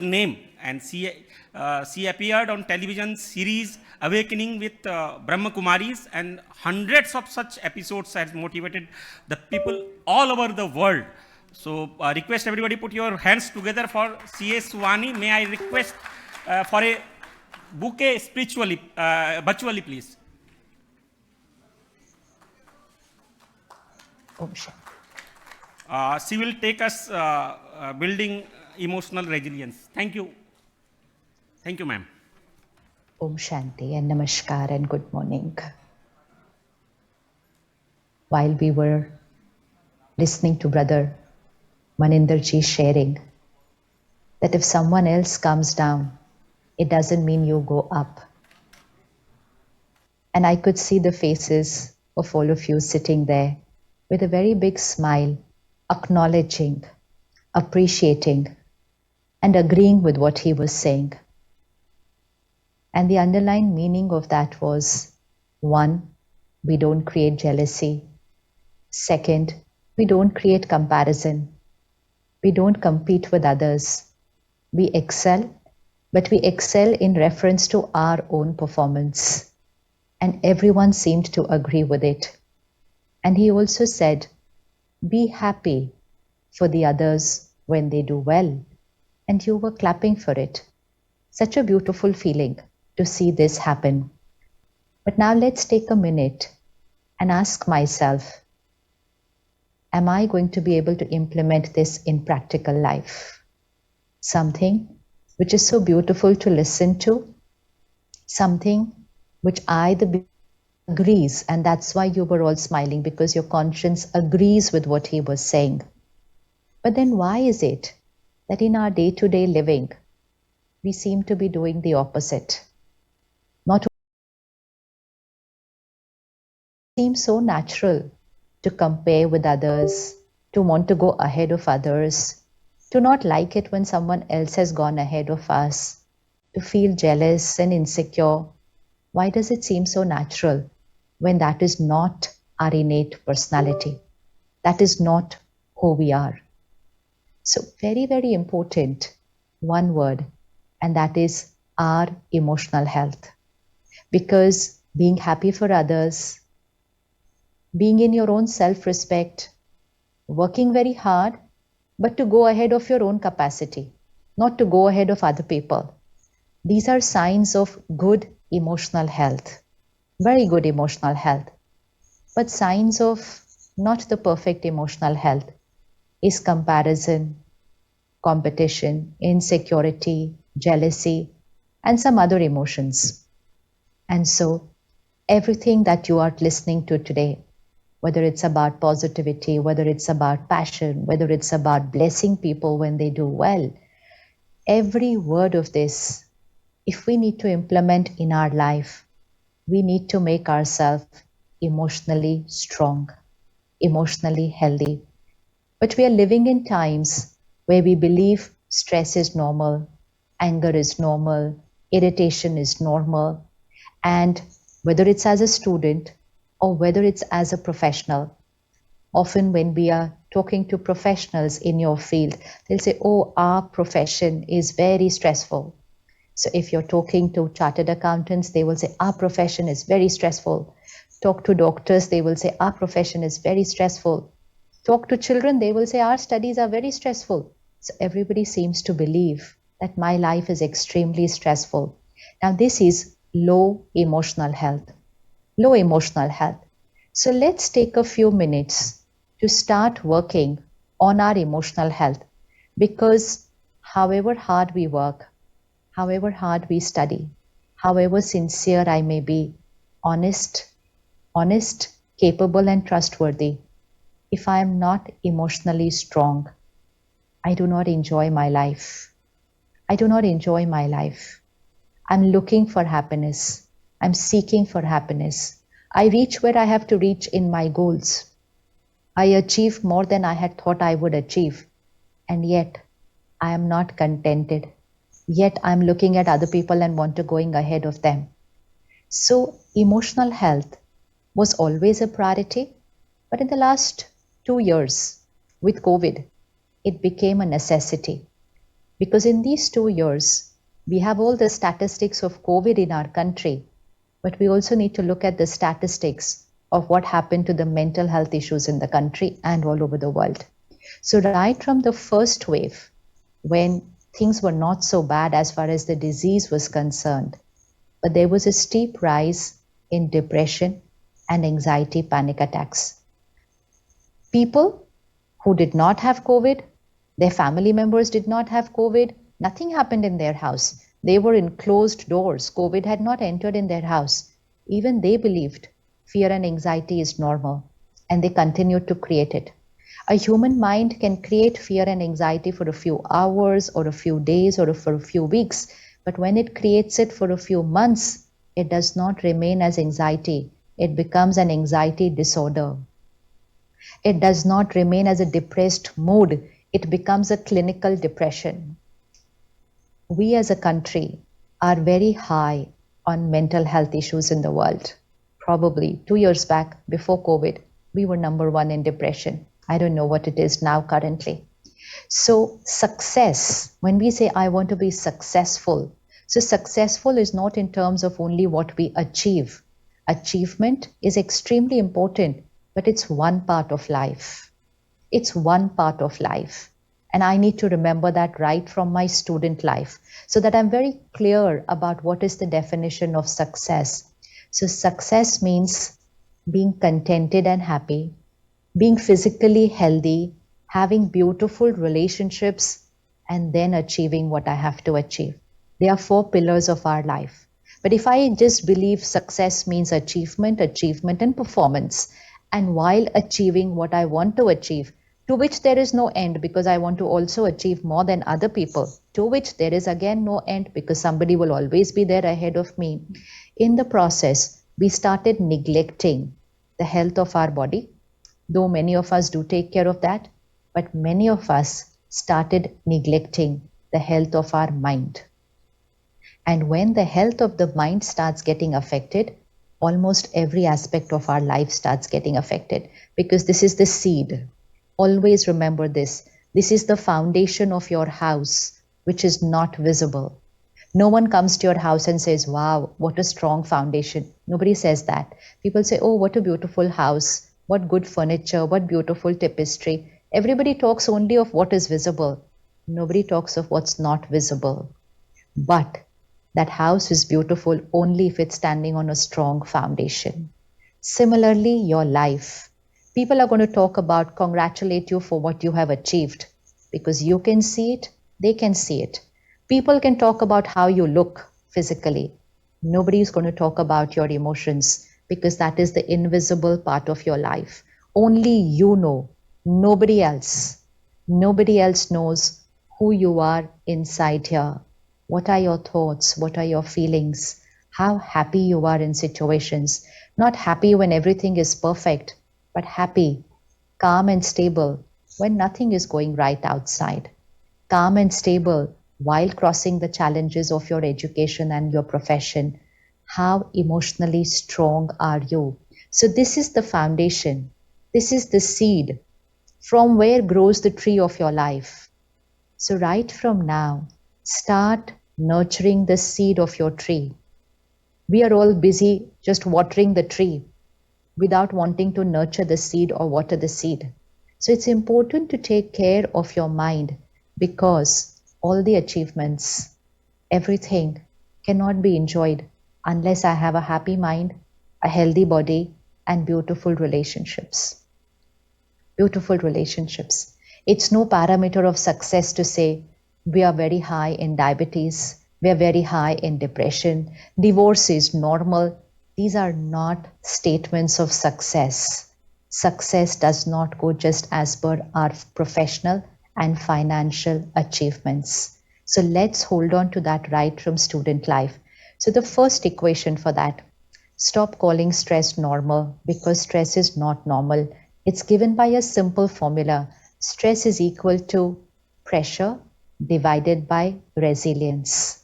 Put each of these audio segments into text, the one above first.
name, and she appeared on television series Awakening with Brahma Kumaris, and hundreds of such episodes has motivated the people all over the world. So request everybody put your hands together for CA Shivani. May I request for a bouquet spiritually, virtually, please. She will take us building emotional resilience. Thank you. Thank you, ma'am. Om Shanti and Namaskar and good morning. While we were listening to Brother Maninderji sharing that if someone else comes down, it doesn't mean you go up. And I could see the faces of all of you sitting there with a very big smile, acknowledging, appreciating, and agreeing with what he was saying. And the underlying meaning of that was, one, we don't create jealousy. Second, we don't create comparison. We don't compete with others. We excel, but we excel in reference to our own performance. And everyone seemed to agree with it. And he also said, be happy for the others when they do well. And you were clapping for it. Such a beautiful feeling to see this happen. But now let's take a minute and ask myself, am I going to be able to implement this in practical life? Something which is so beautiful to listen to, something which agrees, and that's why you were all smiling, because your conscience agrees with what he was saying. But then why is it that in our day-to-day living, we seem to be doing the opposite? Not seems so natural to compare with others, to want to go ahead of others, to not like it when someone else has gone ahead of us, to feel jealous and insecure. Why does it seem so natural when that is not our innate personality? That is not who we are. So very, very important, one word, and that is our emotional health. Because being happy for others, being in your own self-respect, working very hard, but to go ahead of your own capacity, not to go ahead of other people. These are signs of good emotional health, very good emotional health. But signs of not the perfect emotional health is comparison, competition, insecurity, jealousy, and some other emotions. And so everything that you are listening to today, whether it's about positivity, whether it's about passion, whether it's about blessing people when they do well, every word of this, if we need to implement in our life, we need to make ourselves emotionally strong, emotionally healthy. But we are living in times where we believe stress is normal, anger is normal, irritation is normal, and whether it's as a student or whether it's as a professional, often when we are talking to professionals in your field, they'll say, oh, our profession is very stressful. So if you're talking to chartered accountants, they will say, our profession is very stressful. Talk to doctors, they will say, our profession is very stressful. Talk to children, they will say, our studies are very stressful. So everybody seems to believe that my life is extremely stressful. Now this is low emotional health. Low emotional health. So let's take a few minutes to start working on our emotional health, because however hard we work, however hard we study, however sincere I may be, honest, capable and trustworthy, if I am not emotionally strong, I do not enjoy my life. I do not enjoy my life. I'm looking for happiness. I'm seeking for happiness. I reach where I have to reach in my goals. I achieve more than I had thought I would achieve. And yet, I am not contented. Yet, I'm looking at other people and want to going ahead of them. So, emotional health was always a priority. But in the last 2 years, with COVID, it became a necessity. Because in these 2 years, we have all the statistics of COVID in our country, but we also need to look at the statistics of what happened to the mental health issues in the country and all over the world. So, right from the first wave, when things were not so bad as far as the disease was concerned, but there was a steep rise in depression and anxiety panic attacks. People who did not have COVID, their family members did not have COVID, nothing happened in their house. They were in closed doors. COVID had not entered in their house. Even they believed fear and anxiety is normal, and they continued to create it. A human mind can create fear and anxiety for a few hours or a few days or for a few weeks, but when it creates it for a few months, it does not remain as anxiety. It becomes an anxiety disorder. It does not remain as a depressed mood. It becomes a clinical depression. We as a country are very high on mental health issues in the world. Probably 2 years back, before COVID, we were number one in depression. I don't know what it is now currently. So, success, when we say, I want to be successful, so successful is not in terms of only what we achieve. Achievement is extremely important, but it's one part of life. It's one part of life. And I need to remember that right from my student life so that I'm very clear about what is the definition of success. So, success means being contented and happy, being physically healthy, having beautiful relationships, and then achieving what I have to achieve. They are 4 pillars of our life. But if I just believe success means achievement, achievement, and performance, and while achieving what I want to achieve, to which there is no end because I want to also achieve more than other people, to which there is again no end because somebody will always be there ahead of me. In the process, we started neglecting the health of our body, though many of us do take care of that, but many of us started neglecting the health of our mind. And when the health of the mind starts getting affected, almost every aspect of our life starts getting affected because this is the seed. Always remember this. This is the foundation of your house, which is not visible. No one comes to your house and says, wow, what a strong foundation. Nobody says that. People say, oh, what a beautiful house. What good furniture, what beautiful tapestry. Everybody talks only of what is visible. Nobody talks of what's not visible. But that house is beautiful only if it's standing on a strong foundation. Similarly, your life. People are going to talk about, congratulate you for what you have achieved because you can see it, they can see it. People can talk about how you look physically. Nobody is going to talk about your emotions because that is the invisible part of your life. Only you know, nobody else. Nobody else knows who you are inside here. What are your thoughts? What are your feelings? How happy you are in situations. Not happy when everything is perfect, but happy, calm and stable when nothing is going right outside. Calm and stable while crossing the challenges of your education and your profession. How emotionally strong are you? So this is the foundation. This is the seed from where grows the tree of your life. So right from now, start nurturing the seed of your tree. We are all busy just watering the tree without wanting to nurture the seed or water the seed. So it's important to take care of your mind because all the achievements, everything cannot be enjoyed unless I have a happy mind, a healthy body, and beautiful relationships. Beautiful relationships. It's no parameter of success to say we are very high in diabetes, we are very high in depression, divorce is normal. These are not statements of success. Success does not go just as per our professional and financial achievements. So let's hold on to that right from student life. So the first equation for that, stop calling stress normal because stress is not normal. It's given by a simple formula. Stress is equal to pressure divided by resilience.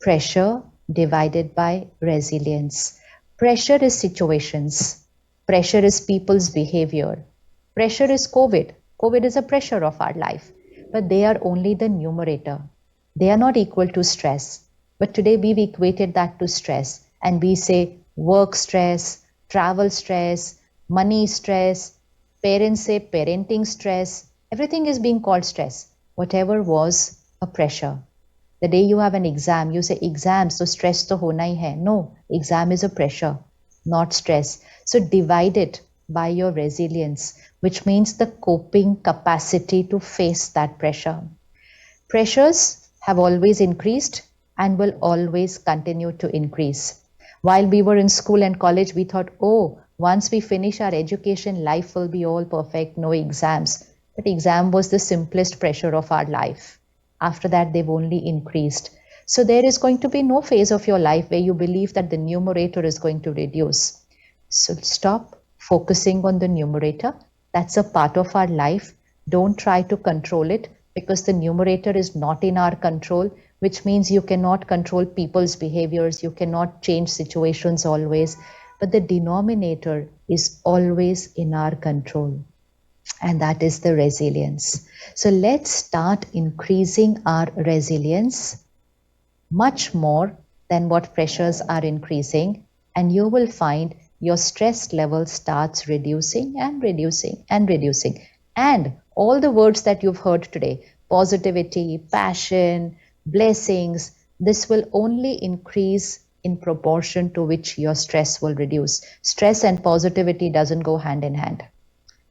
Pressure divided by resilience. Pressure is situations. Pressure is people's behavior. Pressure is COVID. COVID is a pressure of our life. but they are only the numerator. They are not equal to stress. But today we've equated that to stress, and we say work stress, travel stress, money stress, parents say parenting stress. Everything is being called stress. Whatever was a pressure. The day you have an exam, you say exam, so stress to hona hi hai. No, exam is a pressure, not stress. So divide it by your resilience, which means the coping capacity to face that pressure. Pressures have always increased and will always continue to increase. While we were in school and college, we thought, oh, once we finish our education, life will be all perfect, no exams. But exam was the simplest pressure of our life. After that, they've only increased. So there is going to be no phase of your life where you believe that the numerator is going to reduce. So stop focusing on the numerator. That's a part of our life. Don't try to control it, because the numerator is not in our control, which means you cannot control people's behaviors, you cannot change situations always, but the denominator is always in our control, and that is the resilience. So let's start increasing our resilience much more than what pressures are increasing, and you will find your stress level starts reducing and reducing and reducing. And all the words that you've heard today, positivity, passion, blessings, this will only increase in proportion to which your stress will reduce. Stress and positivity doesn't go hand in hand.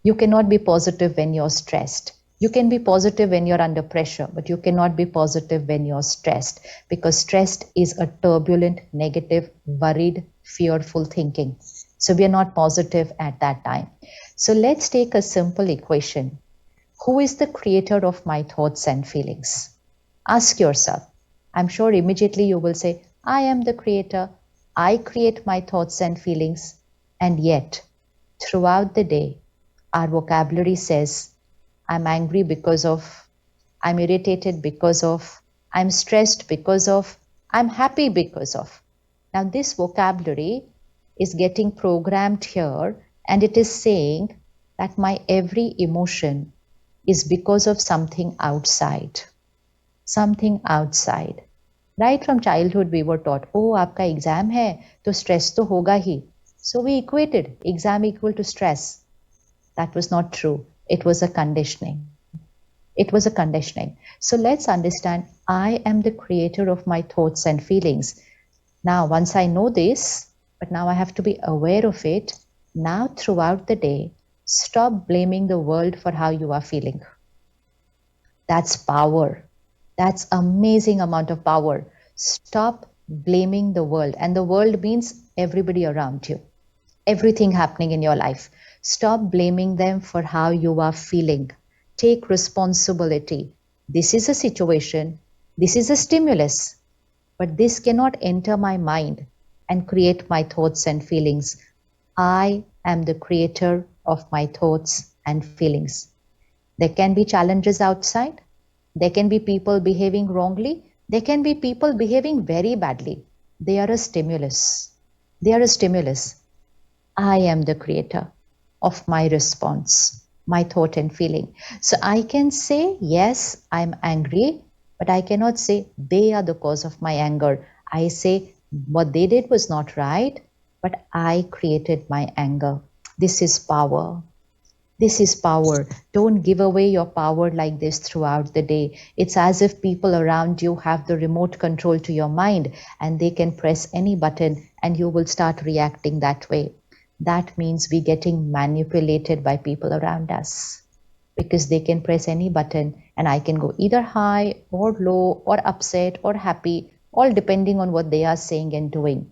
You cannot be positive when you're stressed. You can be positive when you're under pressure, but you cannot be positive when you're stressed, because stressed is a turbulent, negative, worried, fearful thinking. So we are not positive at that time. So let's take a simple equation. Who is the creator of my thoughts and feelings? Ask yourself. I'm sure immediately you will say, I am the creator. I create my thoughts and feelings. And yet, throughout the day, our vocabulary says, I'm angry because of, I'm irritated because of, I'm stressed because of, I'm happy because of. Now, this vocabulary is getting programmed here, and it is saying that my every emotion is because of something outside. Something outside. Right from childhood, we were taught, oh, aapka exam hai, to stress to hoga hi. So we equated exam equal to stress. That was not true. It was a conditioning. It was a conditioning. So let's understand, I am the creator of my thoughts and feelings. Now, once I know this, but now I have to be aware of it. Now, throughout the day, stop blaming the world for how you are feeling. That's power. That's amazing amount of power. Stop blaming the world. And the world means everybody around you, everything happening in your life. Stop blaming them for how you are feeling. Take responsibility. This is a situation. This is a stimulus. But this cannot enter my mind and create my thoughts and feelings. I am the creator of my thoughts and feelings. There can be challenges outside. There can be people behaving wrongly. There can be people behaving very badly. They are a stimulus. They are a stimulus. I am the creator of my response, my thought and feeling. So I can say, yes, I'm angry, but I cannot say they are the cause of my anger. I say what they did was not right, but I created my anger. This is power. This is power. Don't give away your power like this throughout the day. It's as if people around you have the remote control to your mind, and they can press any button and you will start reacting that way. That means we're getting manipulated by people around us, because they can press any button and I can go either high or low or upset or happy, all depending on what they are saying and doing.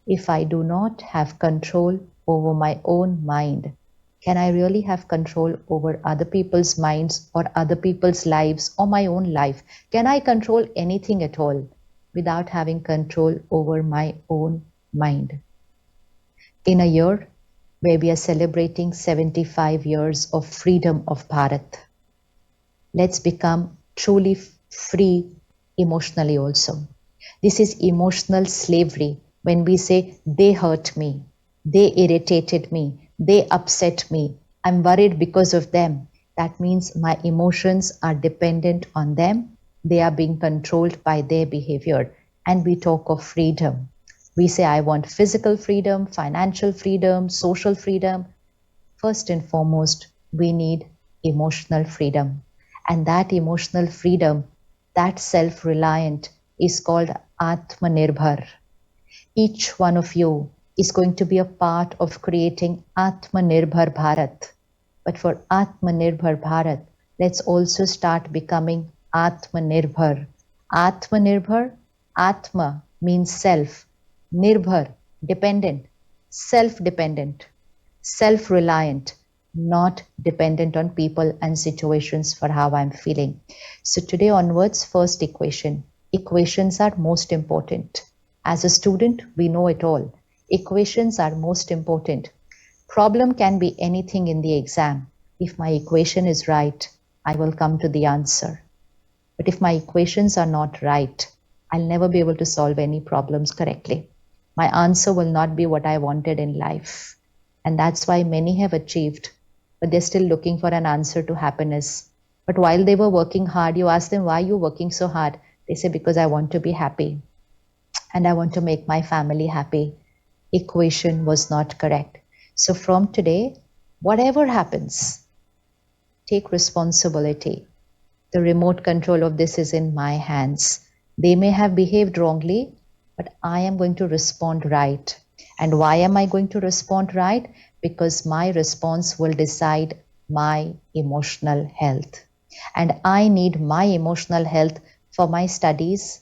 If I do not have control over my own mind, can I really have control over other people's minds or other people's lives or my own life? Can I control anything at all without having control over my own mind? In a year where we are celebrating 75 years of freedom of Bharat, let's become truly free emotionally also. This is emotional slavery when we say they hurt me, they irritated me, they upset me, I'm worried because of them. That means my emotions are dependent on them. They are being controlled by their behavior. And we talk of freedom. We say, I want physical freedom, financial freedom, social freedom. First and foremost, we need emotional freedom. And that emotional freedom, that self reliant, is called Atmanirbhar. Each one of you is going to be a part of creating Atmanirbhar Bharat. But for Atmanirbhar Bharat, let's also start becoming Atmanirbhar. Atmanirbhar, Atma means self, Nirbhar, dependent, self-dependent, self-reliant, not dependent on people and situations for how I'm feeling. So today onwards, first equation. Equations are most important. As a student, we know it all. Equations are most important. Problem can be anything in the exam. If my equation is right, I will come to the answer. But if my equations are not right, I'll never be able to solve any problems correctly. My answer will not be what I wanted in life. And that's why many have achieved, but they're still looking for an answer to happiness. But while they were working hard, you ask them, why are you working so hard? They say, because I want to be happy and I want to make my family happy. Equation was not correct. So from today, whatever happens, take responsibility. The remote control of this is in my hands. They may have behaved wrongly, but I am going to respond right. And why am I going to respond right? Because my response will decide my emotional health. And I need my emotional health for my studies,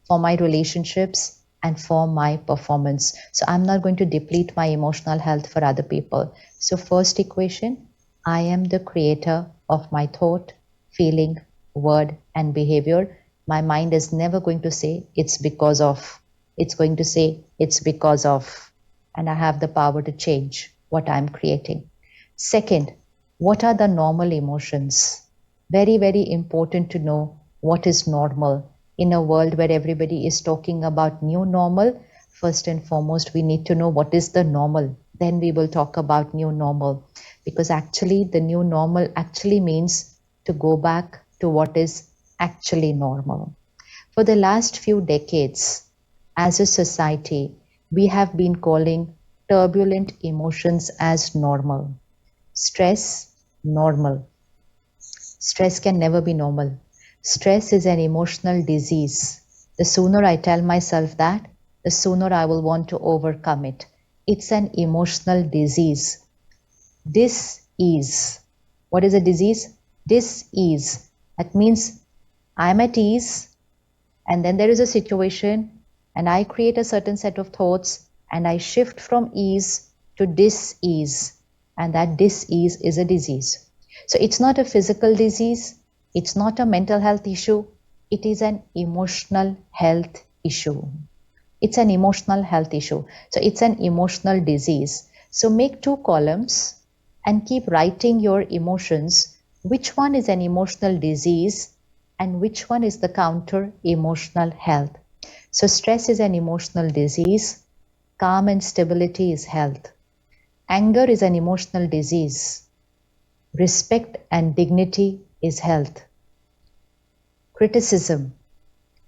for my relationships, and for my performance. So I'm not going to deplete my emotional health for other people. So first equation, I am the creator of my thought, feeling, word, and behavior. My mind is never going to say it's because of. It's going to say it's because of. And I have the power to change what I'm creating. Second, what are the normal emotions? Very, very important to know what is normal. In a world where everybody is talking about new normal, first and foremost, we need to know what is the normal. Then we will talk about new normal. Because actually, the new normal actually means to go back to what is actually normal. For the last few decades, as a society, we have been calling turbulent emotions as normal. Stress, normal. Stress can never be normal. Stress is an emotional disease. The sooner I tell myself that, the sooner I will want to overcome it. It's an emotional disease. Dis-ease. What is a disease? Dis-ease. That means I'm at ease, and then there is a situation, and I create a certain set of thoughts, and I shift from ease to dis-ease, and that dis-ease is a disease. So it's not a physical disease, it's not a mental health issue, it is an emotional health issue. It's an emotional health issue. So it's an emotional disease. So make two columns and keep writing your emotions. Which one is an emotional disease and which one is the counter emotional health? So stress is an emotional disease. Calm and stability is health. Anger is an emotional disease. Respect and dignity is health. Criticism,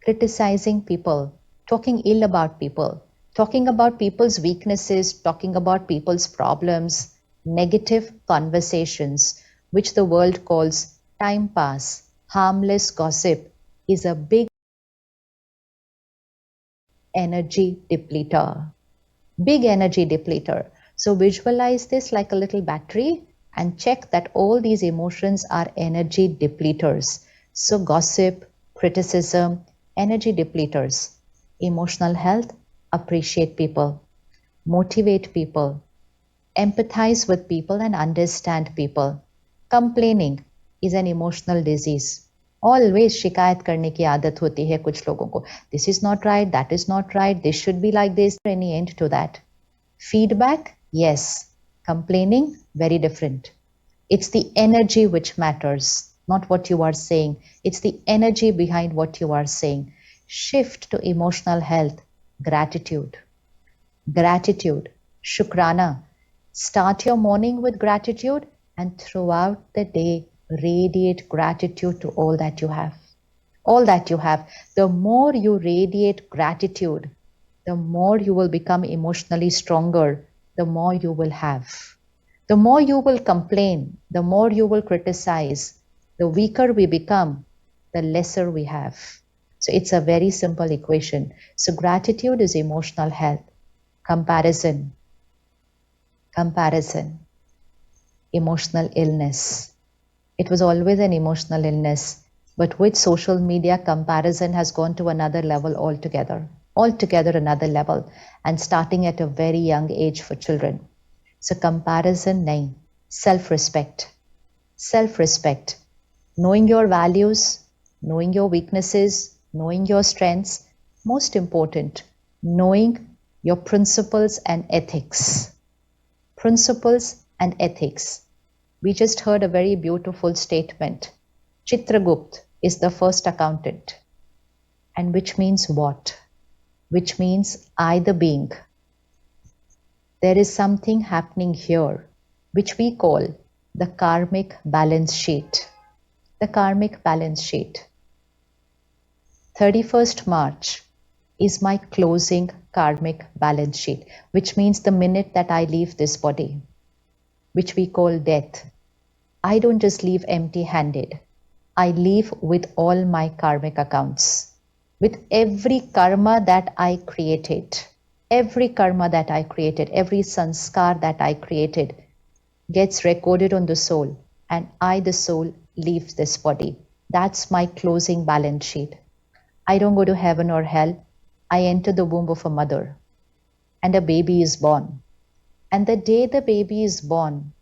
criticizing people, talking ill about people, talking about people's weaknesses, talking about people's problems, negative conversations, which the world calls time pass, harmless gossip, is a big energy depleter. Big energy depleter. So visualize this like a little battery and check that all these emotions are energy depleters. So gossip, criticism, energy depleters. Emotional health, appreciate people, motivate people, empathize with people and understand people. Complaining is an emotional disease. Always शिकायत करने की आदत होती है कुछ लोगों को. This is not right, that is not right, this should be like this. Any end to that? Feedback, yes. Complaining, very different. It's the energy which matters, not what you are saying. It's the energy behind what you are saying. Shift to emotional health, gratitude. Gratitude, shukrana. Start your morning with gratitude and throughout the day, radiate gratitude to all that you have. All that you have. The more you radiate gratitude, the more you will become emotionally stronger, the more you will have. The more you will complain, the more you will criticize, the weaker we become, the lesser we have. So it's a very simple equation. So gratitude is emotional health. Comparison, emotional illness. It was always an emotional illness, but with social media, comparison has gone to another level altogether another level, and starting at a very young age for children. So comparison nahi, self-respect, knowing your values, knowing your weaknesses, knowing your strengths, most important, knowing your principles and ethics. Principles and ethics. We just heard a very beautiful statement. Chitragupt is the first accountant. And which means what? Which means I the being. There is something happening here, which we call the karmic balance sheet. The karmic balance sheet. 31st March is my closing karmic balance sheet, which means the minute that I leave this body, which we call death. I don't just leave empty-handed. I leave with all my karmic accounts, with every karma that I created, every sanskar that I created gets recorded on the soul, and I, the soul, leave this body. That's my closing balance sheet. I don't go to heaven or hell. I enter the womb of a mother, and a baby is born. And the day the baby is born,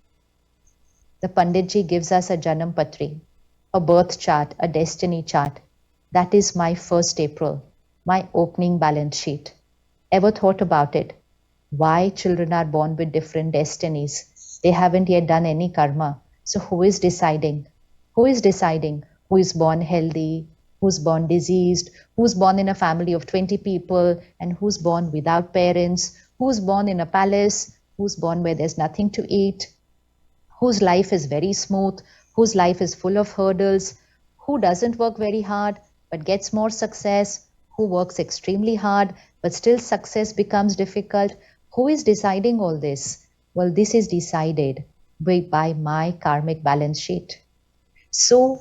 the Panditji gives us a Janam Patri, a birth chart, a destiny chart. That is my 1st April, my opening balance sheet. Ever thought about it? Why children are born with different destinies? They haven't yet done any karma. So who is deciding? Who is deciding? Who is born healthy? Who's born diseased? Who's born in a family of 20 people? And who's born without parents? Who's born in a palace? Who's born where there's nothing to eat? Whose life is very smooth, whose life is full of hurdles, who doesn't work very hard but gets more success, who works extremely hard but still success becomes difficult. Who is deciding all this? Well, this is decided by my karmic balance sheet. So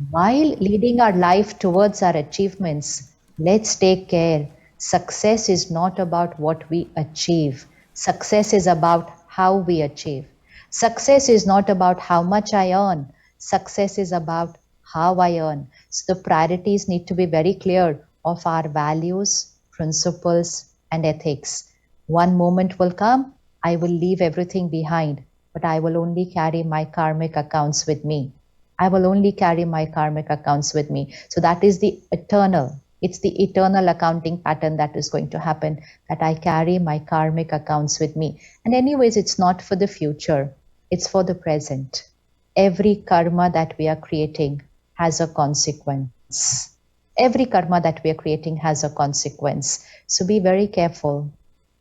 while leading our life towards our achievements, let's take care. Success is not about what we achieve. Success is about how we achieve. Success is not about how much I earn. Success is about how I earn. So the priorities need to be very clear of our values, principles, and ethics. One moment will come, I will leave everything behind, but I will only carry my karmic accounts with me. I will only carry my karmic accounts with me. So that is the eternal. It's the eternal accounting pattern that is going to happen, that I carry my karmic accounts with me. And anyways, it's not for the future. It's for the present. Every karma that we are creating has a consequence. Every karma that we are creating has a consequence. So be very careful.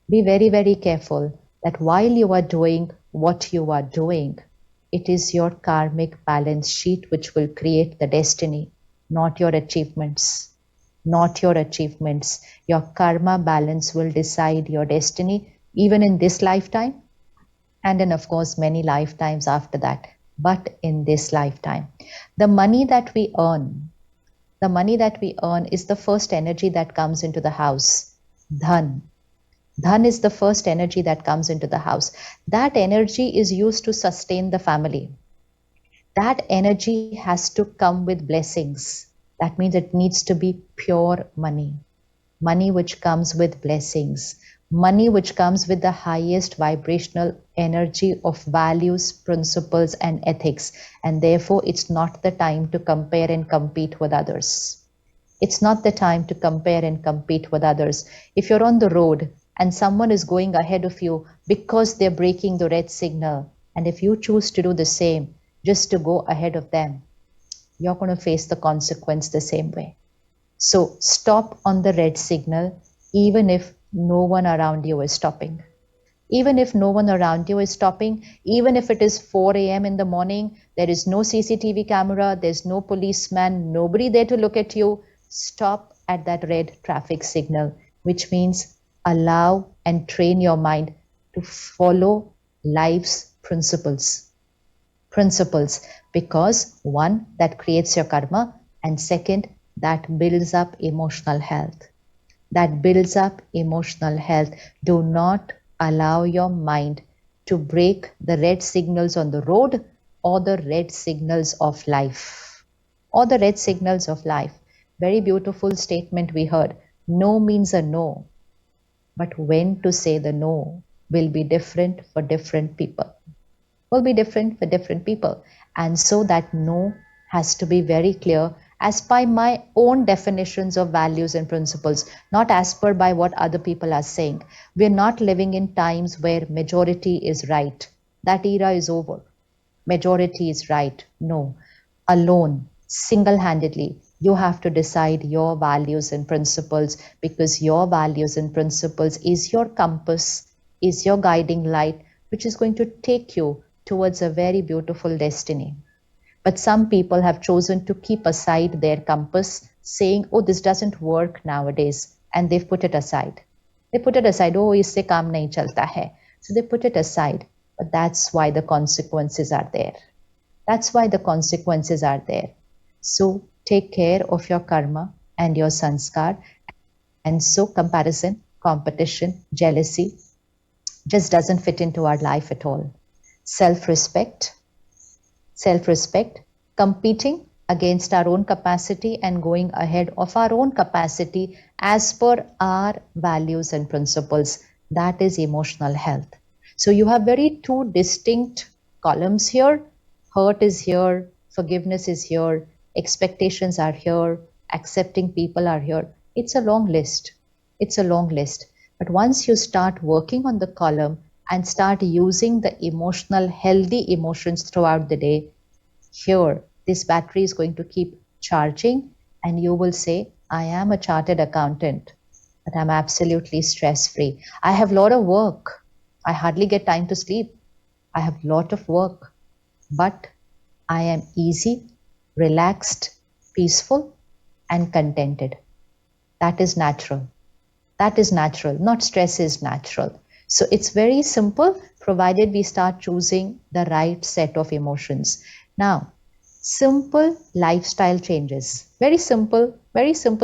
Be very, very careful that while you are doing what you are doing, it is your karmic balance sheet which will create the destiny, not your achievements. Not your achievements. Your karma balance will decide your destiny, even in this lifetime, and then of course many lifetimes after that. But in this lifetime, the money that we earn is the first energy that comes into the house. Dhan. Dhan is the first energy that comes into the house. That energy is used to sustain the family. That energy has to come with blessings. That means it needs to be pure money. Money which comes with blessings. Money which comes with the highest vibrational energy of values, principles, and ethics. And therefore, it's not the time to compare and compete with others. It's not the time to compare and compete with others. If you're on the road and someone is going ahead of you because they're breaking the red signal, and if you choose to do the same just to go ahead of them, you're going to face the consequence the same way. So stop on the red signal, even if no one around you is stopping. Even if no one around you is stopping, even if it is 4 a.m. in the morning, there is no CCTV camera, there's no policeman, nobody there to look at you, stop at that red traffic signal, which means allow and train your mind to follow life's principles, because one, that creates your karma, and second, that builds up emotional health. Do not allow your mind to break the red signals on the road, or the red signals of life. Very beautiful statement we heard. No means a no, but when to say the no will be different for different people. And so that no has to be very clear as by my own definitions of values and principles, not as per by what other people are saying. We're not living in times where majority is right. That era is over. Majority is right. No. Alone, single-handedly, you have to decide your values and principles, because your values and principles is your compass, is your guiding light, which is going to take you towards a very beautiful destiny. But some people have chosen to keep aside their compass, saying, oh, this doesn't work nowadays, and they've put it aside. Oh, isse kaam nahi chalta hai. So they put it aside. But that's why the consequences are there. So take care of your karma and your sanskar. And so comparison, competition, jealousy just doesn't fit into our life at all. Self-respect, competing against our own capacity and going ahead of our own capacity as per our values and principles. That is emotional health. So you have very two distinct columns here. Hurt is here, forgiveness is here, expectations are here, accepting people are here. It's a long list. But once you start working on the column and start using the emotional, healthy emotions throughout the day, here, this battery is going to keep charging, and you will say, I am a chartered accountant, but I'm absolutely stress-free. I have a lot of work. I hardly get time to sleep. I have a lot of work, but I am easy, relaxed, peaceful, and contented. That is natural. Not stress is natural. So it's very simple, provided we start choosing the right set of emotions. Now, simple lifestyle changes. Very simple,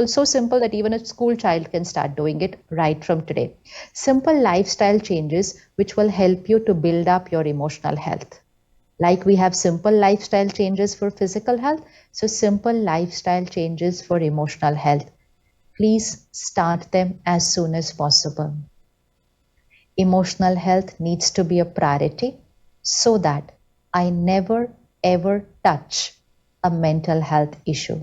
so simple that even a school child can start doing it right from today. Simple lifestyle changes which will help you to build up your emotional health. Like we have simple lifestyle changes for physical health, so simple lifestyle changes for emotional health. Please start them as soon as possible. Emotional health needs to be a priority so that I never ever touch a mental health issue.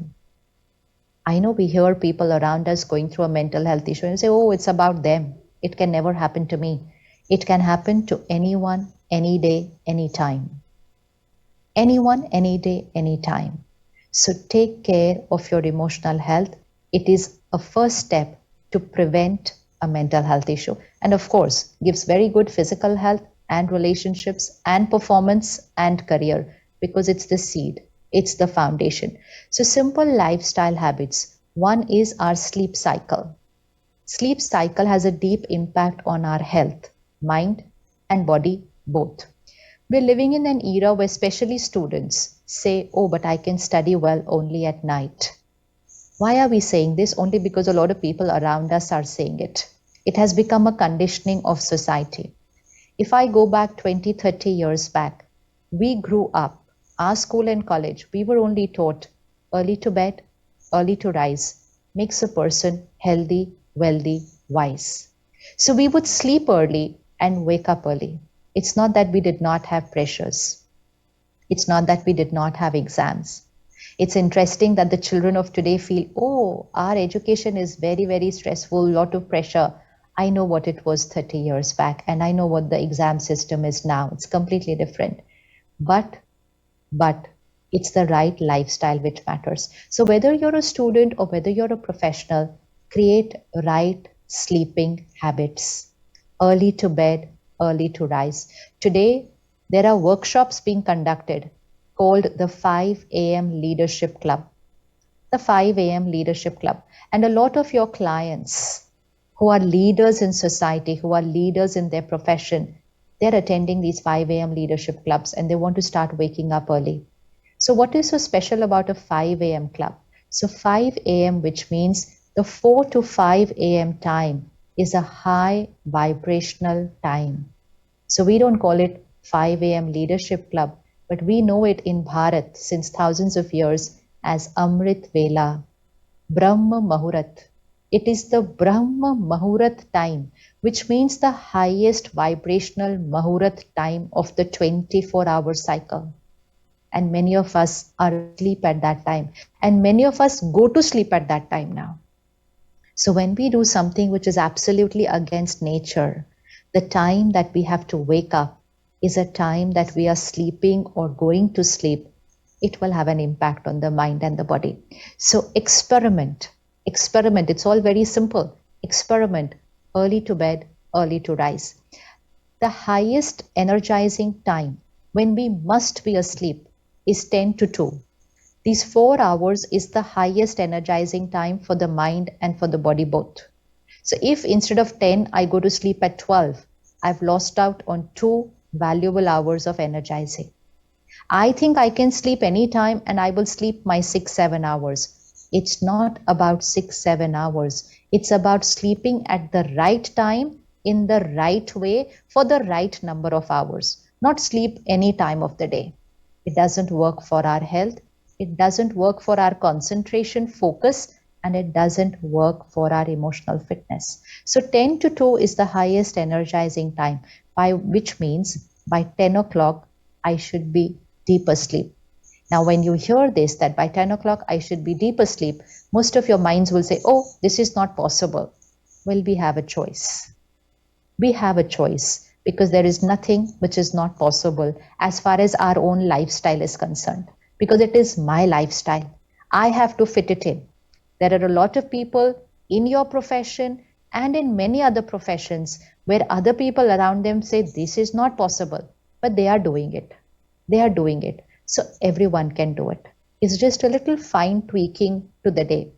I know we hear people around us going through a mental health issue and say, oh, it's about them. It can never happen to me. It can happen to anyone, any day, any time. Anyone, any day, any time. So take care of your emotional health. It is a first step to prevent a mental health issue. And of course, gives very good physical health and relationships and performance and career, because it's the seed, it's the foundation. So simple lifestyle habits. One is our sleep cycle. Sleep cycle has a deep impact on our health, mind and body both. We're living in an era where especially students say, oh, but I can study well only at night. Why are we saying this? Only because a lot of people around us are saying it. It has become a conditioning of society. If I go back 20, 30 years back, we grew up, our school and college, we were only taught early to bed, early to rise, makes a person healthy, wealthy, wise. So we would sleep early and wake up early. It's not that we did not have pressures. It's not that we did not have exams. It's interesting that the children of today feel, oh, our education is very, very stressful, lot of pressure. I know what it was 30 years back, and I know what the exam system is now. It's completely different. But it's the right lifestyle which matters. So whether you're a student or whether you're a professional, create right sleeping habits. Early to bed, early to rise. Today, there are workshops being conducted called the 5 a.m. Leadership Club. The 5 a.m. Leadership Club. And a lot of your clients who are leaders in society, who are leaders in their profession, they're attending these 5 a.m. leadership clubs and they want to start waking up early. So, what is so special about a 5 a.m. club? So, 5 a.m., which means the 4 to 5 a.m. time, is a high vibrational time. So, we don't call it 5 a.m. leadership club, but we know it in Bharat since thousands of years as Amrit Vela, Brahma Muhurat. It is the Brahma Muhurat time, which means the highest vibrational Muhurat time of the 24-hour cycle. And many of us are asleep at that time. And many of us go to sleep at that time now. So when we do something which is absolutely against nature, the time that we have to wake up is a time that we are sleeping or going to sleep. It will have an impact on the mind and the body. So experiment. It's all very simple. Experiment. Early to bed, early to rise. The highest energizing time when we must be asleep is 10 to 2. These 4 hours is the highest energizing time for the mind and for the body both. So if instead of 10, I go to sleep at 12, I've lost out on 2 valuable hours of energizing. I think I can sleep anytime and I will sleep my 6-7 hours. It's not about 6-7 hours. It's about sleeping at the right time, in the right way, for the right number of hours. Not sleep any time of the day. It doesn't work for our health. It doesn't work for our concentration, focus, and it doesn't work for our emotional fitness. So 10 to 2 is the highest energizing time, which means by 10 o'clock, I should be deep asleep. Now, when you hear this, that by 10 o'clock I should be deep asleep, most of your minds will say, oh, this is not possible. Well, we have a choice. We have a choice because there is nothing which is not possible as far as our own lifestyle is concerned, because it is my lifestyle. I have to fit it in. There are a lot of people in your profession and in many other professions where other people around them say this is not possible, but they are doing it. They are doing it. So everyone can do it. It's just a little fine tweaking to the day.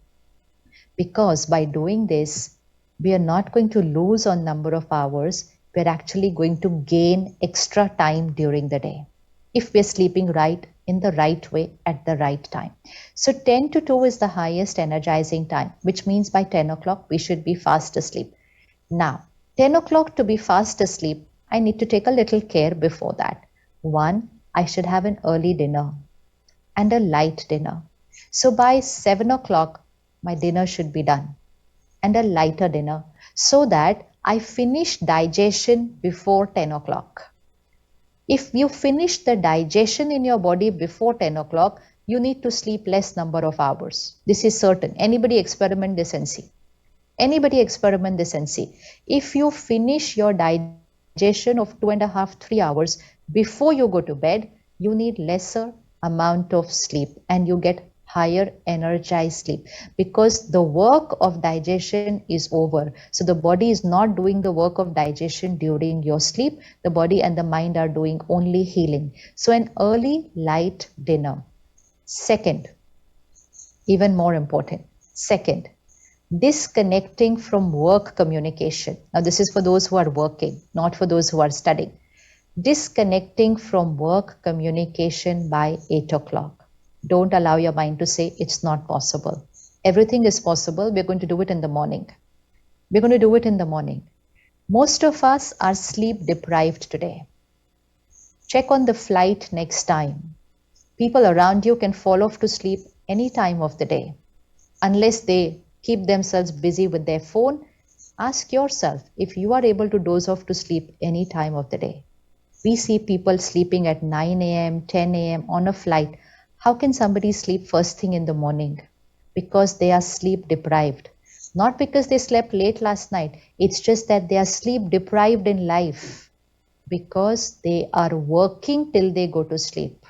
Because by doing this, we are not going to lose on number of hours. We're actually going to gain extra time during the day if we're sleeping right in the right way at the right time. So 10 to 2 is the highest energizing time, which means by 10 o'clock, we should be fast asleep. Now, 10 o'clock to be fast asleep, I need to take a little care before that. One, I should have an early dinner and a light dinner. So by 7 o'clock, my dinner should be done and a lighter dinner so that I finish digestion before 10 o'clock. If you finish the digestion in your body before 10 o'clock, you need to sleep less number of hours. This is certain. Anybody experiment this and see. Anybody experiment this and see. If you finish your digestion of 2.5, 3 hours before you go to bed, you need lesser amount of sleep and you get higher energized sleep because the work of digestion is over. So the body is not doing the work of digestion during your sleep. The body and the mind are doing only healing. So an early light dinner. Second, even more important, second, disconnecting from work communication. Now this is for those who are working, not for those who are studying. Disconnecting from work communication by 8 o'clock. Don't allow your mind to say it's not possible. Everything is possible. We're going to do it in the morning. We're going to do it in the morning. Most of us are sleep deprived today. Check on the flight next time. People around you can fall off to sleep any time of the day. Unless they keep themselves busy with their phone, ask yourself if you are able to doze off to sleep any time of the day. We see people sleeping at 9 a.m., 10 a.m. on a flight. How can somebody sleep first thing in the morning? Because they are sleep deprived. Not because they slept late last night. It's just that they are sleep deprived in life because they are working till they go to sleep.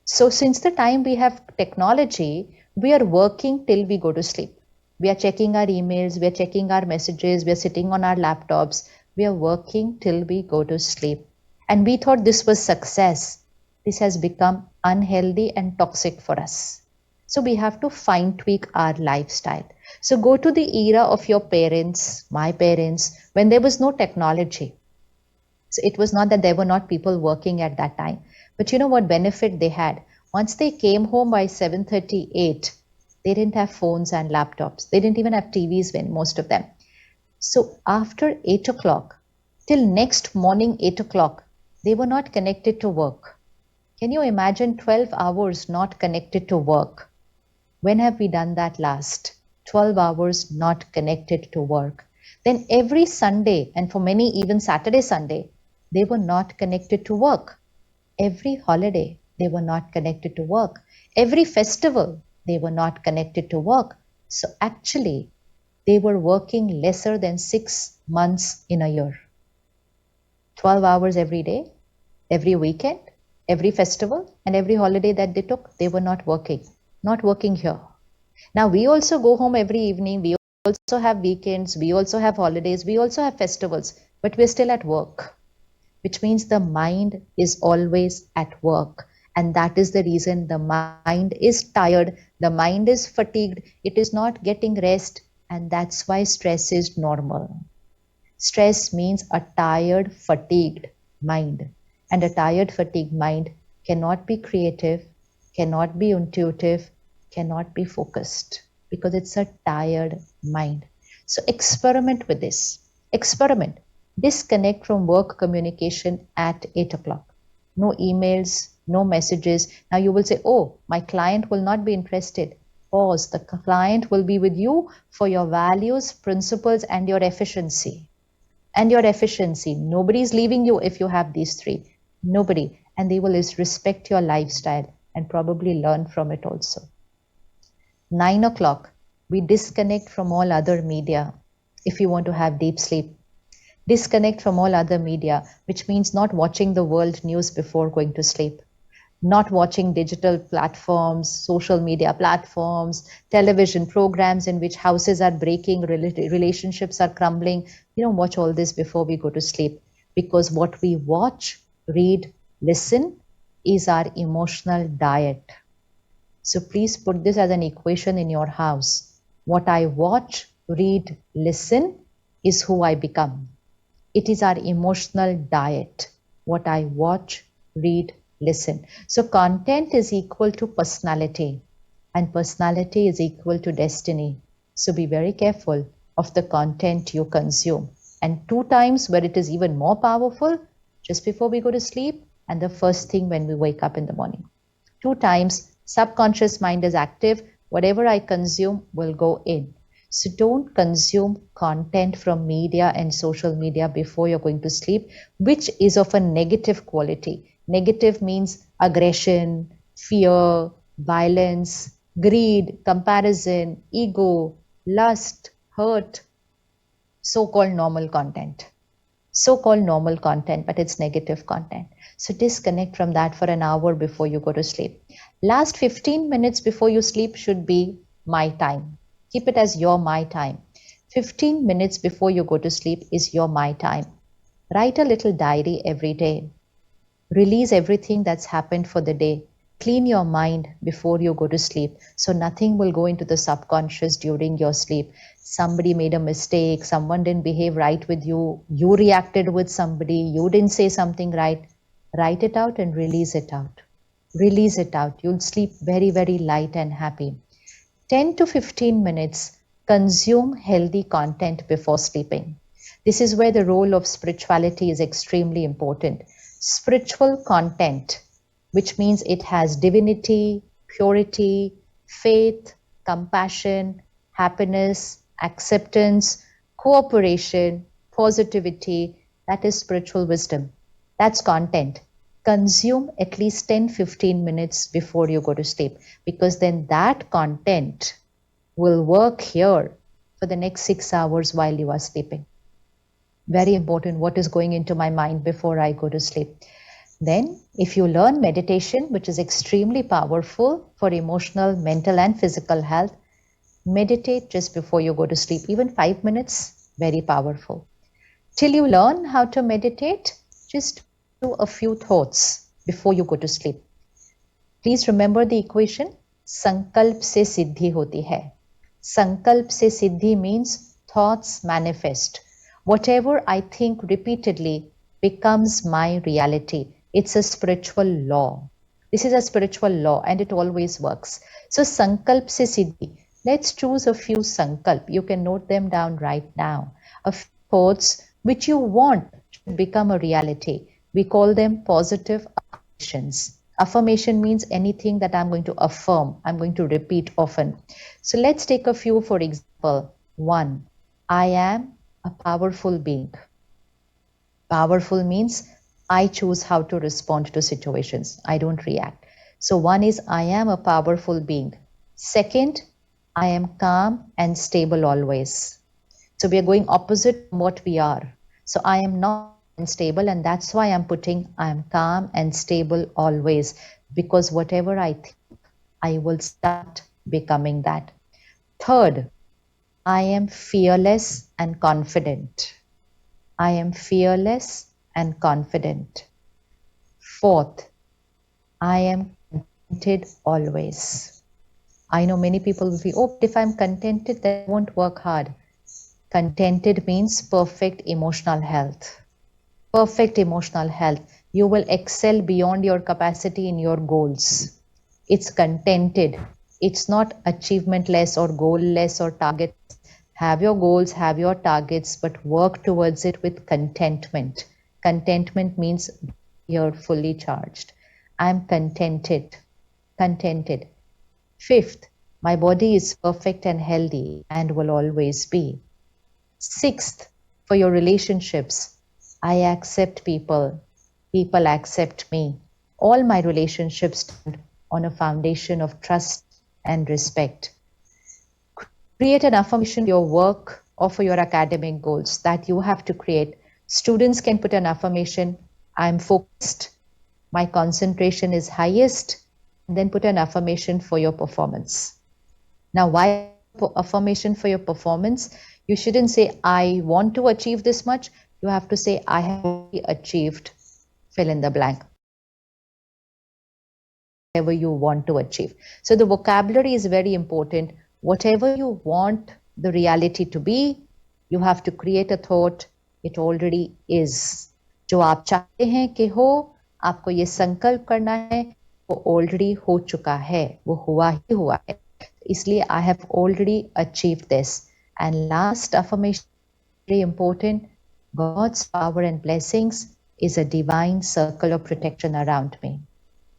So since the time we have technology, we are working till we go to sleep. We are checking our emails, we are checking our messages, we are sitting on our laptops, We are working till we go to sleep. And we thought this was success. This has become unhealthy and toxic for us. So we have to fine tweak our lifestyle. So go to the era of your parents, my parents, when there was no technology. So it was not that there were not people working at that time, but you know what benefit they had? Once they came home by 7:38, they didn't have phones and laptops. They didn't even have TVs when most of them. So after 8 o'clock till next morning 8 o'clock, they were not connected to work. Can you imagine 12 hours not connected to work? When have we done that last? 12 hours not connected to work. Then every Sunday, and for many even Saturday, Sunday, they were not connected to work. Every holiday, they were not connected to work. Every festival, they were not connected to work. So actually, they were working lesser than 6 months in a year. 12 hours every day, every weekend, every festival, and every holiday that they took, they were not working here. Now we also go home every evening, we also have weekends, we also have holidays, we also have festivals, but we're still at work, which means the mind is always at work. And that is the reason the mind is tired, the mind is fatigued, it is not getting rest, and that's why stress is normal. Stress means a tired, fatigued mind. And a tired, fatigued mind cannot be creative, cannot be intuitive, cannot be focused because it's a tired mind. So experiment with this. Experiment. Disconnect from work communication at 8 o'clock. No emails, no messages. Now you will say, oh, my client will not be interested. Pause. The client will be with you for your values, principles, and your efficiency. Nobody is leaving you if you have these three. Nobody. And they will respect your lifestyle and probably learn from it also. 9 o'clock, we disconnect from all other media if you want to have deep sleep. Disconnect from all other media, which means not watching the world news before going to sleep. Not watching digital platforms, social media platforms, television programs in which houses are breaking, relationships are crumbling. You don't watch all this before we go to sleep, because what we watch, read, listen is our emotional diet. So please put this as an equation in your house. What I watch, read, listen is who I become. It is our emotional diet. What I watch, read, listen. So content is equal to personality, and personality is equal to destiny. So be very careful of the content you consume. And 2 times where it is even more powerful, just before we go to sleep and the first thing when we wake up in the morning. 2 times subconscious mind is active. Whatever I consume will go in. So don't consume content from media and social media before you're going to sleep, which is of a negative quality. Negative means aggression, fear, violence, greed, comparison, ego, lust, hurt, so-called normal content. So-called normal content, but it's negative content. So disconnect from that for an hour before you go to sleep. Last 15 minutes before you sleep should be my time. Keep it as your my time. 15 minutes before you go to sleep is your my time. Write a little diary every day. Release everything that's happened for the day. Clean your mind before you go to sleep, so nothing will go into the subconscious during your sleep. Somebody made a mistake, someone didn't behave right with you, you reacted with somebody, you didn't say something right. Write it out and release it out. Release it out. You'll sleep very, very light and happy. 10 to 15 minutes, consume healthy content before sleeping. This is where the role of spirituality is extremely important. Spiritual content, which means it has divinity, purity, faith, compassion, happiness, acceptance, cooperation, positivity, that is spiritual wisdom. That's content. Consume at least 10-15 minutes before you go to sleep, because then that content will work here for the next 6 hours while you are sleeping. Very important, what is going into my mind before I go to sleep. Then if you learn meditation, which is extremely powerful for emotional, mental and physical health, meditate just before you go to sleep. Even 5 minutes, very powerful. Till you learn how to meditate, just do a few thoughts before you go to sleep. Please remember the equation, संकल्प से सिद्धि होती है. संकल्प से सिद्धि means thoughts manifest. Whatever I think repeatedly becomes my reality. It's a spiritual law. This is a spiritual law and it always works. So sankalp se siddhi. Let's choose a few sankalp. You can note them down right now. A few thoughts which you want should become a reality. We call them positive affirmations. Affirmation means anything that I'm going to affirm, I'm going to repeat often. So let's take a few. For example, 1, I am a powerful being. Powerful means I choose how to respond to situations. I don't react. So 1 is I am a powerful being. Second, I am calm and stable always. So we are going opposite from what we are. So I am not unstable, and that's why I'm putting I am calm and stable always, because whatever I think, I will start becoming that. Third, I am fearless and confident. I am fearless and confident. Fourth, I am contented always. I know many people will be, oh, if I'm contented, then I won't work hard. Contented means perfect emotional health. Perfect emotional health. You will excel beyond your capacity in your goals. It's contented. It's not achievementless or goalless or target. Have your goals, have your targets, but work towards it with contentment. Contentment means you're fully charged. I'm contented. Contented. Fifth, my body is perfect and healthy and will always be. Sixth, for your relationships, I accept people. People accept me. All my relationships stand on a foundation of trust and respect. Create an affirmation for your work or for your academic goals that you have to create. Students can put an affirmation, I'm focused, my concentration is highest, and then put an affirmation for your performance. Now, why affirmation for your performance? You shouldn't say, I want to achieve this much. You have to say, I have already achieved, fill in the blank, whatever you want to achieve. So the vocabulary is very important. Whatever you want the reality to be, you have to create a thought. It already is. जो आप चाहते हैं कि हो, आपको ये संकल्प करना है, वो already हो चुका है, वो हुआ ही हुआ है. इसलिए I have already achieved this. And last affirmation, very important, God's power and blessings is a divine circle of protection around me.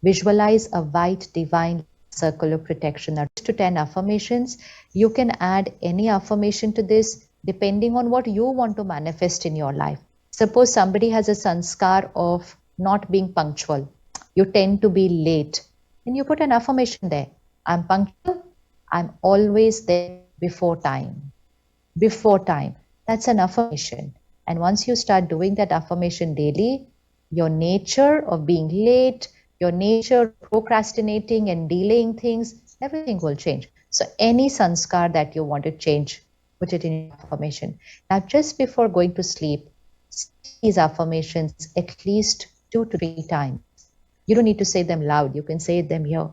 Visualize a white divine circle of protection. Now, 6 to 10 affirmations. You can add any affirmation to this depending on what you want to manifest in your life. Suppose somebody has a sanskar of not being punctual. You tend to be late. And you put an affirmation there. I'm punctual. I'm always there before time. Before time. That's an affirmation. And once you start doing that affirmation daily, your nature of being late, your nature of procrastinating and delaying things, everything will change. So any sanskar that you want to change, put it in your affirmation. Now, just before going to sleep, say these affirmations at least 2 to 3 times. You don't need to say them loud. You can say them here.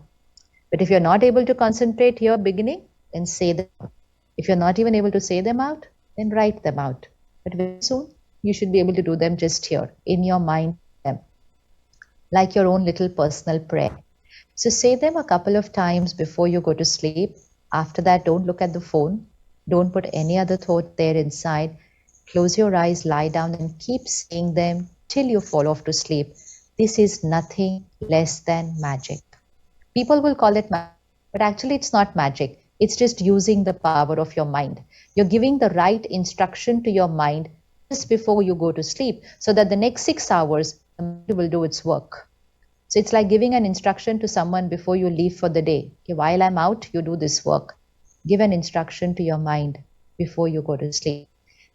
But if you're not able to concentrate here beginning, then say them out. If you're not even able to say them out, then write them out. But very soon, you should be able to do them just here, in your mind, them, like your own little personal prayer. So say them a couple of times before you go to sleep. After that, don't look at the phone. Don't put any other thought there inside. Close your eyes, lie down, and keep saying them till you fall off to sleep. This is nothing less than magic. People will call it magic, but actually it's not magic. It's just using the power of your mind. You're giving the right instruction to your mind just before you go to sleep so that the next 6 hours, the mind will do its work. So it's like giving an instruction to someone before you leave for the day. Okay, while I'm out, you do this work. Give an instruction to your mind before you go to sleep.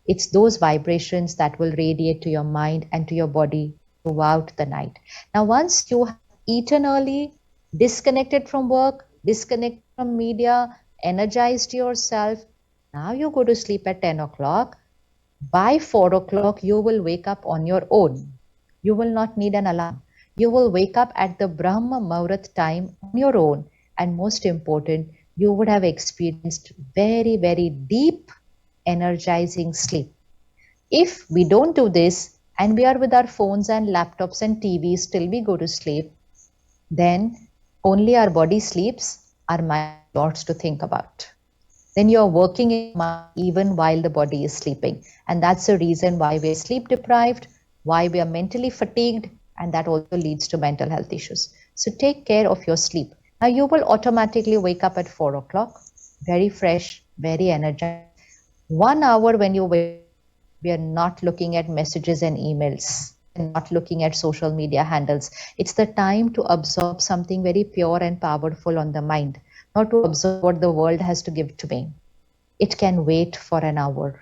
It's those vibrations that will radiate to your mind and to your body throughout the night. Now, once you have eaten early, disconnected from work, disconnected from media, energized yourself, now you go to sleep at 10 o'clock. By 4 o'clock, you will wake up on your own. You will not need an alarm. You will wake up at the Brahma Muhurat time on your own. And most important, you would have experienced very, very deep, energizing sleep. If we don't do this and we are with our phones and laptops and TVs till we go to sleep, then only our body sleeps, our mind has lots to think about. Then you're working in your mind even while the body is sleeping. And that's the reason why we are sleep deprived, why we are mentally fatigued, and that also leads to mental health issues. So take care of your sleep. Now you will automatically wake up at 4 o'clock, very fresh, very energized. 1 hour when you wake up, we are not looking at messages and emails and not looking at social media handles. It's the time to absorb something very pure and powerful on the mind, not to absorb what the world has to give to me. It can wait for an hour.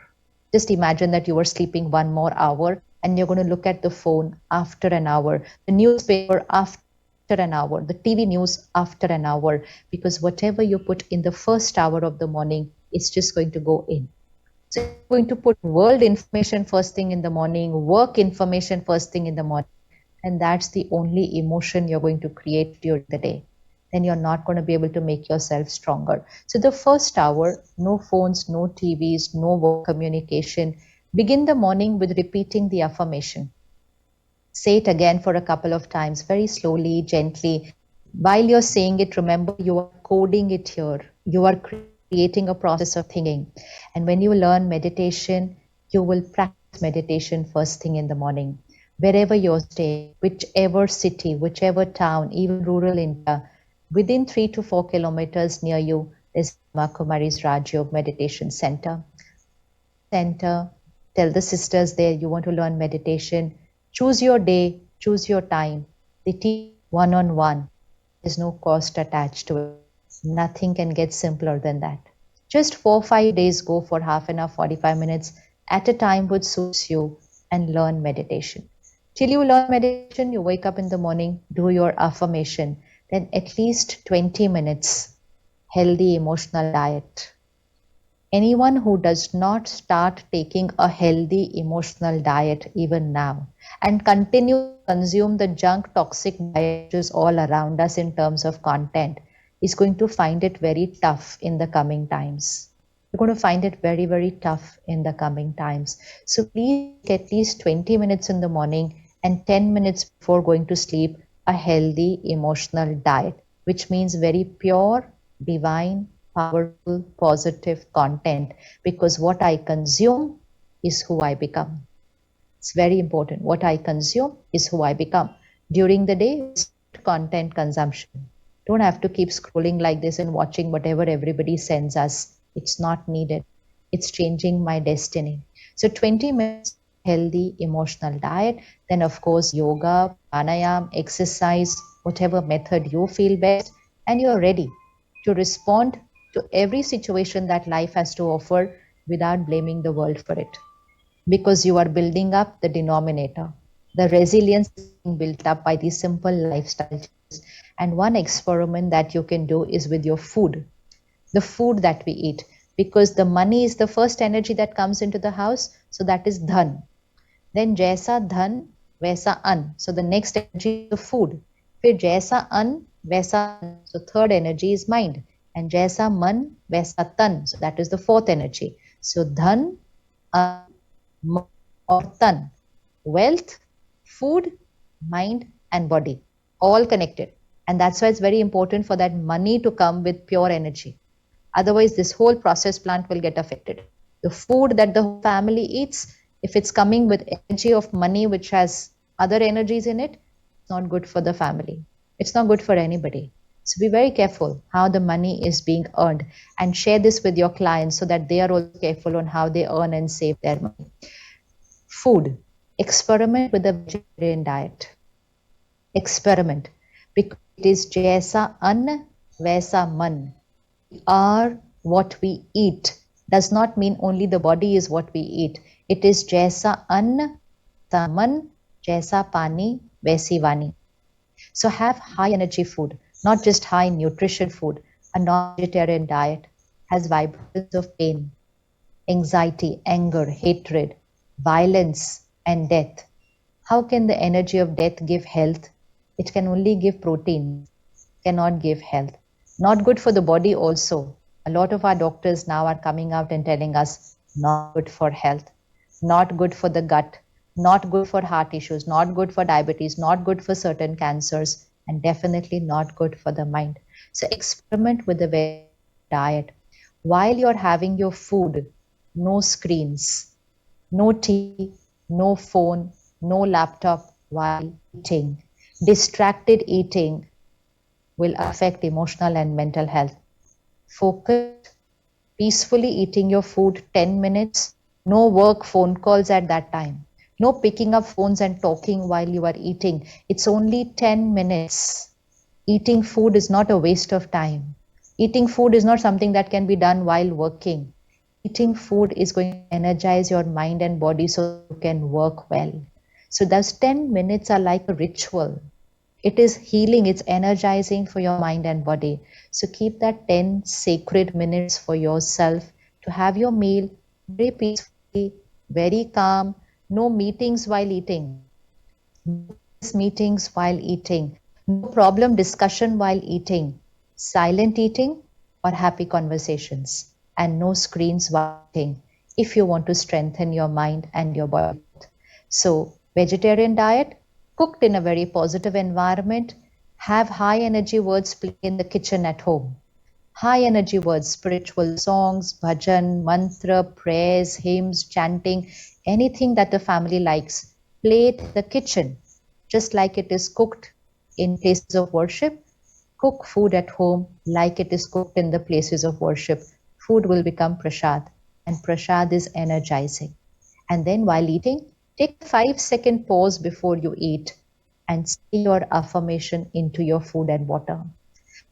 Just imagine that you were sleeping 1 more hour and you're going to look at the phone after an hour, the newspaper after an hour, the TV news after an hour, because whatever you put in the first hour of the morning, it's just going to go in. So if you're going to put world information first thing in the morning, work information first thing in the morning, and that's the only emotion you're going to create during the day, then you're not going to be able to make yourself stronger. So the first hour, no phones, no TVs, no work communication. Begin the morning with repeating the affirmation. Say it again for a couple of times, very slowly, gently. While you're saying it, remember you are coding it here. You are creating a process of thinking. And when you learn meditation, you will practice meditation first thing in the morning. Wherever you're staying, whichever city, whichever town, even rural India, within 3 to 4 kilometers near you, there's Brahma Kumari's Raj Yoga Meditation Center. Center, tell the sisters there you want to learn meditation. Choose your day, choose your time. They teach one on one. There's no cost attached to it. Nothing can get simpler than that. Just 4 5 days, go for half an hour, 45 minutes at a time which suits you and learn meditation. Till you learn meditation, you wake up in the morning, do your affirmation, then at least 20 minutes healthy emotional diet. Anyone who does not start taking a healthy emotional diet even now and continue to consume the junk toxic diet which is all around us in terms of content is going to find it very tough in the coming times. You're going to find it very, very tough in the coming times. So please take at least 20 minutes in the morning and 10 minutes before going to sleep a healthy emotional diet, which means very pure, divine, powerful, positive content, because what I consume is who I become. It's very important. What I consume is who I become. During the day, content consumption. Don't have to keep scrolling like this and watching whatever everybody sends us. It's not needed. It's changing my destiny. So 20 minutes healthy emotional diet, then of course yoga, pranayam, exercise, whatever method you feel best, and you're ready to respond to every situation that life has to offer without blaming the world for it, because you are building up the denominator. The resilience is being built up by these simple lifestyle changes. And one experiment that you can do is with your food, the food that we eat, because the money is the first energy that comes into the house. So that is dhan. Then jaisa dhan, vaisa an. So the next energy is the food. Fir jaisa an, vaisa an. So third energy is mind. And jaisa man, vaisa tan. So that is the fourth energy. So dhan, an, man or tan. Wealth, food, mind and body, all connected. And that's why it's very important for that money to come with pure energy. Otherwise, this whole process plant will get affected. The food that the whole family eats, if it's coming with energy of money which has other energies in it, it's not good for the family. It's not good for anybody. So be very careful how the money is being earned, and share this with your clients so that they are also careful on how they earn and save their money. Food. Experiment with a vegetarian diet. Experiment, because it is jaisa an, vaisa man. We are what we eat. Does not mean only the body is what we eat. It is jaisa an, vaisa man, jaisa pani, vaisi vani. So have high energy food, not just high nutrition food. A non-vegetarian diet has vibrations of pain, anxiety, anger, hatred. violence, and death. How can the energy of death give health? It can only give protein, cannot give health. Not good for the body also. A lot of our doctors now are coming out and telling us not good for health, not good for the gut, not good for heart issues, not good for diabetes, not good for certain cancers, and definitely not good for the mind. So experiment with the vegetarian diet. While you're having your food, no screens, no TV, no phone, no laptop while eating. Distracted eating will affect emotional and mental health. Focused, peacefully eating your food 10 minutes, no work phone calls at that time, no picking up phones and talking while you are eating. It's only 10 minutes. Eating food is not a waste of time. Eating food is not something that can be done while working. Eating food is going to energize your mind and body so you can work well. So those 10 minutes are like a ritual. It is healing, it's energizing for your mind and body. So keep that 10 sacred minutes for yourself to have your meal very peacefully, very calm, no meetings while eating, no business meetings while eating, no problem discussion while eating, silent eating or happy conversations, and no screens while eating if you want to strengthen your mind and your body. So, vegetarian diet, cooked in a very positive environment, have high energy words playing in the kitchen at home. High energy words, spiritual songs, bhajan, mantra, prayers, hymns, chanting, anything that the family likes. Play it in the kitchen, just like it is cooked in places of worship. Cook food at home like it is cooked in the places of worship. Food will become prasad, and prasad is energizing. And then while eating, take a 5-second pause before you eat and say your affirmation into your food and water.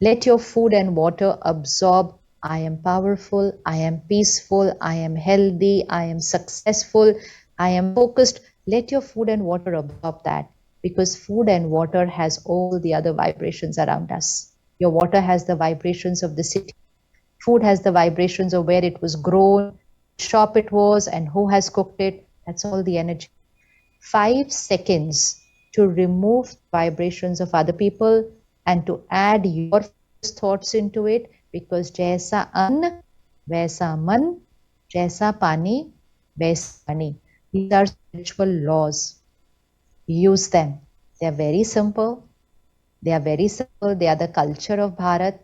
Let your food and water absorb I am powerful, I am peaceful, I am healthy, I am successful, I am focused. Let your food and water absorb that because food and water has all the other vibrations around us. Your water has the vibrations of the city. Food has the vibrations of where it was grown, shop it was, and who has cooked it. That's all the energy. 5 seconds to remove vibrations of other people and to add your thoughts into it because jaisa an, vaisa man, jaisa pani, vaisa mani. These are spiritual laws. Use them. They are very simple. They are very simple. They are the culture of Bharat.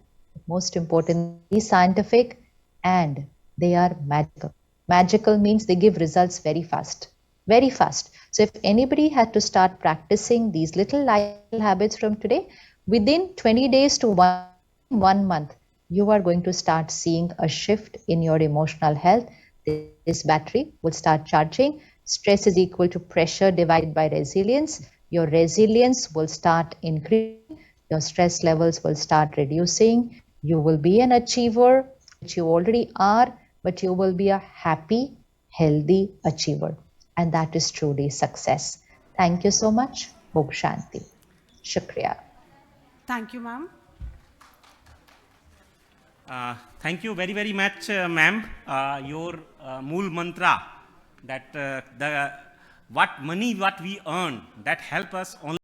Most importantly, scientific and they are magical. Magical means they give results very fast. Very fast. So if anybody had to start practicing these little lifestyle habits from today, within 20 days to 1 month, you are going to start seeing a shift in your emotional health. This battery will start charging. Stress is equal to pressure divided by resilience. Your resilience will start increasing. Your stress levels will start reducing. You will be an achiever, which you already are, but you will be a happy, healthy achiever. And that is truly success. Thank you so much. Om Shanti. Shukriya. Thank you, ma'am. Thank you very, very much, ma'am. Your mool mantra that the what money what we earn that help us only